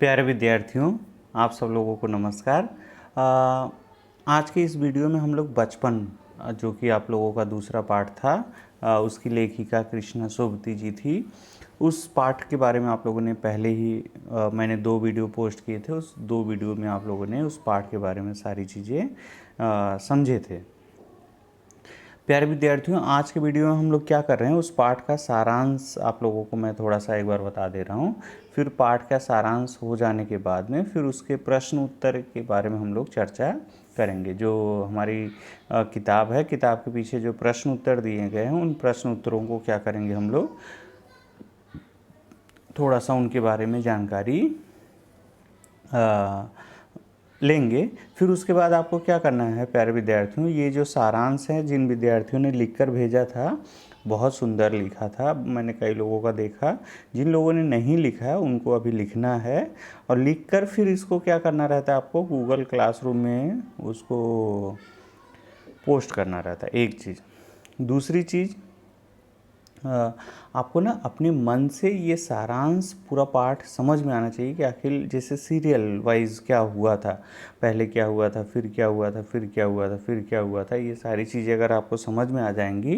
प्यारे विद्यार्थियों, आप सब लोगों को नमस्कार। आज के इस वीडियो में हम लोग बचपन, जो कि आप लोगों का दूसरा पाठ था, उसकी लेखिका कृष्णा सोबती जी थी। उस पाठ के बारे में आप लोगों ने पहले ही मैंने 2 वीडियो पोस्ट किए थे। उस 2 वीडियो में आप लोगों ने उस पाठ के बारे में सारी चीज़ें समझे थे। प्यारे विद्यार्थियों, आज के वीडियो में हम लोग क्या कर रहे हैं, उस पाठ का सारांश आप लोगों को मैं थोड़ा सा एक बार बता दे रहा हूँ। फिर पाठ का सारांश हो जाने के बाद में फिर उसके प्रश्न उत्तर के बारे में हम लोग चर्चा करेंगे। जो हमारी किताब है, किताब के पीछे जो प्रश्न उत्तर दिए गए हैं, उन प्रश्न उत्तरों को क्या करेंगे हम लोग, थोड़ा सा उनके बारे में जानकारी लेंगे। फिर उसके बाद आपको क्या करना है प्यारे विद्यार्थियों, ये जो सारांश है, जिन विद्यार्थियों ने लिखकर भेजा था, बहुत सुंदर लिखा था। मैंने कई लोगों का देखा। जिन लोगों ने नहीं लिखा है उनको अभी लिखना है, और लिखकर फिर इसको क्या करना रहता है, आपको गूगल क्लासरूम में उसको पोस्ट करना रहता है। एक चीज़। दूसरी चीज़, आपको ना अपने मन से ये सारांश पूरा पाठ समझ में आना चाहिए कि आखिर जैसे सीरियल वाइज क्या हुआ था, पहले क्या हुआ था, फिर क्या हुआ था, फिर क्या हुआ था, फिर क्या हुआ था। ये सारी चीज़ें अगर आपको समझ में आ जाएंगी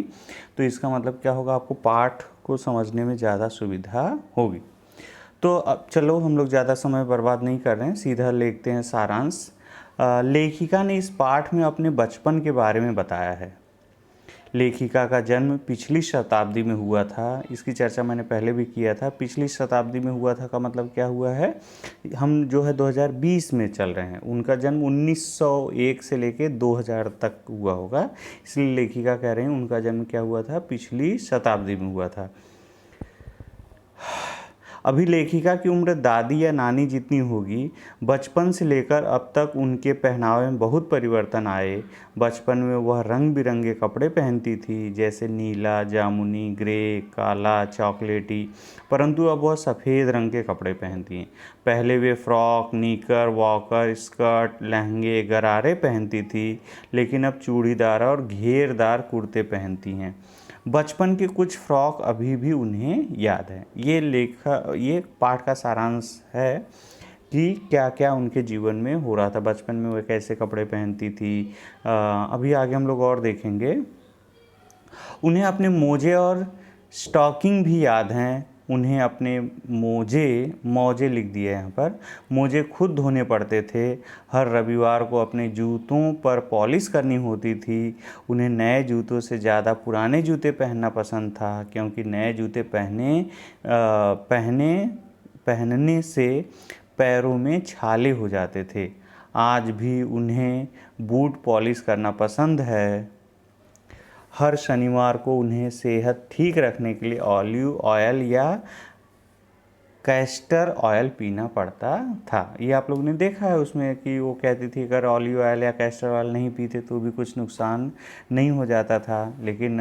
तो इसका मतलब क्या होगा, आपको पाठ को समझने में ज़्यादा सुविधा होगी। तो अब चलो, हम लोग ज़्यादा समय बर्बाद नहीं कर रहे हैं, सीधा लिखते हैं सारांश। लेखिका ने इस पाठ में अपने बचपन के बारे में बताया है। लेखिका का जन्म पिछली शताब्दी में हुआ था। इसकी चर्चा मैंने पहले भी किया था। पिछली शताब्दी में हुआ था का मतलब क्या हुआ है, हम जो है 2020 में चल रहे हैं। उनका जन्म 1901 से लेके 2000 तक हुआ होगा, इसलिए लेखिका कह रहे हैं उनका जन्म क्या हुआ था, पिछली शताब्दी में हुआ था। अभी लेखिका की उम्र दादी या नानी जितनी होगी। बचपन से लेकर अब तक उनके पहनावे में बहुत परिवर्तन आए। बचपन में वह रंग बिरंगे कपड़े पहनती थी, जैसे नीला, जामुनी, ग्रे, काला, चॉकलेटी, परंतु अब वह सफ़ेद रंग के कपड़े पहनती हैं। पहले वे फ्रॉक, निकर, वॉकर, स्कर्ट, लहंगे, गरारे पहनती थी, लेकिन अब चूड़ीदार और घेरदार कुर्ते पहनती हैं। बचपन के कुछ फ्रॉक अभी भी उन्हें याद है। ये पाठ का सारांश है कि क्या क्या उनके जीवन में हो रहा था, बचपन में वे कैसे कपड़े पहनती थी। अभी आगे हम लोग और देखेंगे। उन्हें अपने मोजे और स्टॉकिंग भी याद हैं। उन्हें अपने मोजे लिख दिए यहाँ पर, मोजे खुद धोने पड़ते थे। हर रविवार को अपने जूतों पर पॉलिश करनी होती थी। उन्हें नए जूतों से ज़्यादा पुराने जूते पहनना पसंद था, क्योंकि नए जूते पहनने से पैरों में छाले हो जाते थे। आज भी उन्हें बूट पॉलिश करना पसंद है। हर शनिवार को उन्हें सेहत ठीक रखने के लिए ऑलिव ऑयल या कैस्टर ऑयल पीना पड़ता था। ये आप लोगों ने देखा है उसमें कि वो कहती थी अगर ऑलिव ऑयल या कैस्टर ऑयल नहीं पीते तो भी कुछ नुकसान नहीं हो जाता था, लेकिन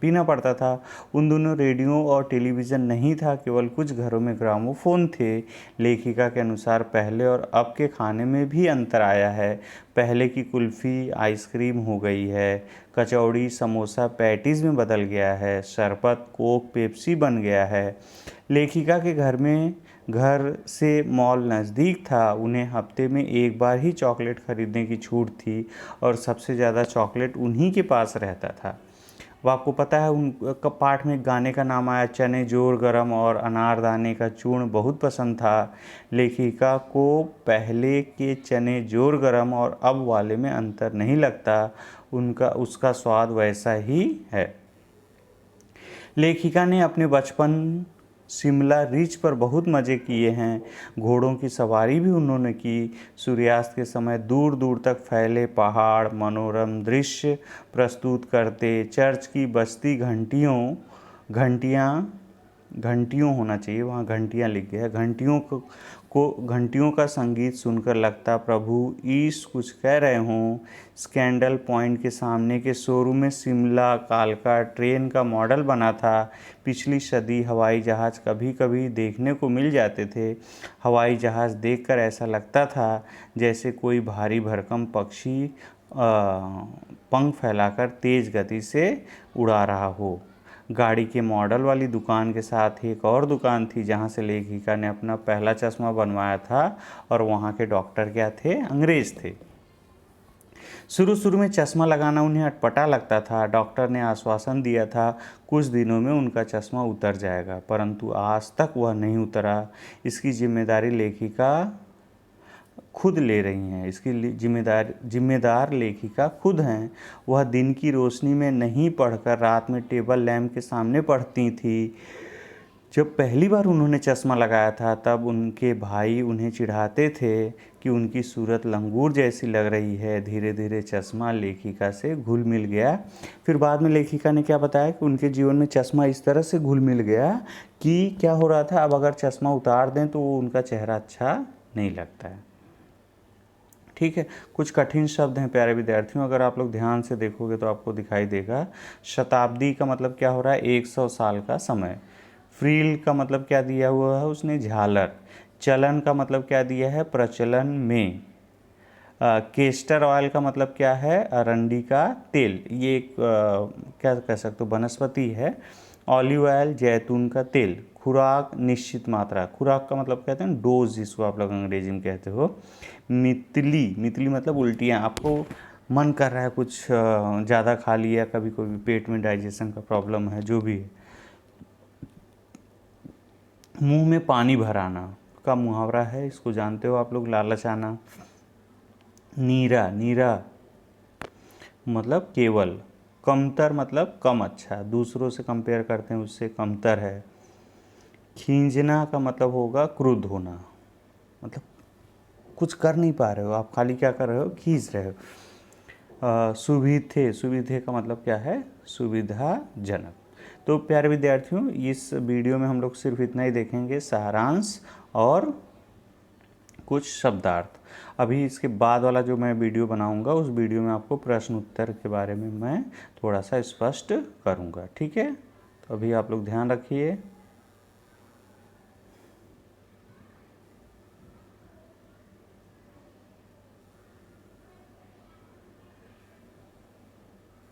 पीना पड़ता था। उन दोनों रेडियो और टेलीविज़न नहीं था, केवल कुछ घरों में ग्रामोफोन थे। लेखिका के अनुसार पहले और अब के खाने में भी अंतर आया है। पहले की कुल्फ़ी आइसक्रीम हो गई है, कचौड़ी समोसा पैटीज़ में बदल गया है, शरबत कोक पेप्सी बन गया है। लेखिका के घर से मॉल नज़दीक था। उन्हें हफ्ते में एक बार ही चॉकलेट खरीदने की छूट थी, और सबसे ज़्यादा चॉकलेट उन्हीं के पास रहता था। वो आपको पता है, उनका पाठ में गाने का नाम आया, चने जोर गरम और अनारदाने का चूर्ण बहुत पसंद था। लेखिका को पहले के चने जोर गरम और अब वाले में अंतर नहीं लगता, उसका स्वाद वैसा ही है। लेखिका ने अपने बचपन शिमला रिज पर बहुत मज़े किए हैं। घोड़ों की सवारी भी उन्होंने की। सूर्यास्त के समय दूर दूर तक फैले पहाड़ मनोरम दृश्य प्रस्तुत करते। चर्च की बजती घंटियों होना चाहिए, वहाँ घंटियाँ लिख गया है। घंटियों का संगीत सुनकर लगता प्रभु ईश कुछ कह रहे हों। स्कैंडल पॉइंट के सामने के शोरूम में शिमला कालका ट्रेन का मॉडल बना था। पिछली सदी हवाई जहाज़ कभी कभी देखने को मिल जाते थे। हवाई जहाज़ देखकर ऐसा लगता था जैसे कोई भारी भरकम पक्षी पंख फैलाकर तेज़ गति से उड़ा रहा हो। गाड़ी के मॉडल वाली दुकान के साथ ही एक और दुकान थी जहाँ से लेखिका ने अपना पहला चश्मा बनवाया था, और वहाँ के डॉक्टर क्या थे? अंग्रेज थे। शुरू शुरू में चश्मा लगाना उन्हें अटपटा लगता था। डॉक्टर ने आश्वासन दिया था कुछ दिनों में उनका चश्मा उतर जाएगा, परंतु आज तक वह नहीं उतरा। इसकी जिम्मेदारी लेखिका खुद ले रही हैं। इसकी जिम्मेदार लेखिका खुद हैं। वह दिन की रोशनी में नहीं पढ़कर रात में टेबल लैंप के सामने पढ़ती थी। जब पहली बार उन्होंने चश्मा लगाया था तब उनके भाई उन्हें चिढ़ाते थे कि उनकी सूरत लंगूर जैसी लग रही है। धीरे धीरे चश्मा लेखिका से घुल मिल गया। फिर बाद में लेखिका ने क्या बताया कि उनके जीवन में चश्मा इस तरह से घुल मिल गया कि क्या हो रहा था, अब अगर चश्मा उतार दें तो उनका चेहरा अच्छा नहीं लगता है। ठीक है, कुछ कठिन शब्द हैं प्यारे विद्यार्थियों, अगर आप लोग ध्यान से देखोगे तो आपको दिखाई देगा। शताब्दी का मतलब क्या हो रहा है? 100 साल का समय। फ्रील का मतलब क्या दिया हुआ है उसने? झालर। चलन का मतलब क्या दिया है? प्रचलन में। केस्टर ऑयल का मतलब क्या है? अरंडी का तेल। ये एक क्या कह सकते हो, वनस्पति है। ऑलिव ऑयल जैतून का तेल। खुराक निश्चित मात्रा। खुराक का मतलब कहते हैं डोज, जिसको आप लोग अंग्रेजी में कहते हो। मितली, मितली मतलब उल्टियाँ। आपको मन कर रहा है कुछ ज़्यादा खा लिया, कभी कभी पेट में डाइजेशन का प्रॉब्लम है, जो भी है। मुंह में पानी भर आना का मुहावरा है, इसको जानते हो आप लोग? लालच आना। नीरा, नीरा मतलब केवल। कमतर मतलब कम अच्छा, दूसरों से कंपेयर करते हैं उससे कमतर है। खींचना का मतलब होगा क्रुद्ध होना, मतलब कुछ कर नहीं पा रहे हो आप, खाली क्या कर रहे हो? खींच रहे हो। सुविधे, सुविधे का मतलब क्या है? सुविधाजनक। तो प्यारे विद्यार्थियों, इस वीडियो में हम लोग सिर्फ इतना ही देखेंगे, सारांश और कुछ शब्दार्थ। अभी इसके बाद वाला जो मैं वीडियो बनाऊंगा उस वीडियो में आपको प्रश्न उत्तर के बारे में मैं थोड़ा सा स्पष्ट करूंगा। ठीक है, तो अभी आप लोग ध्यान रखिए।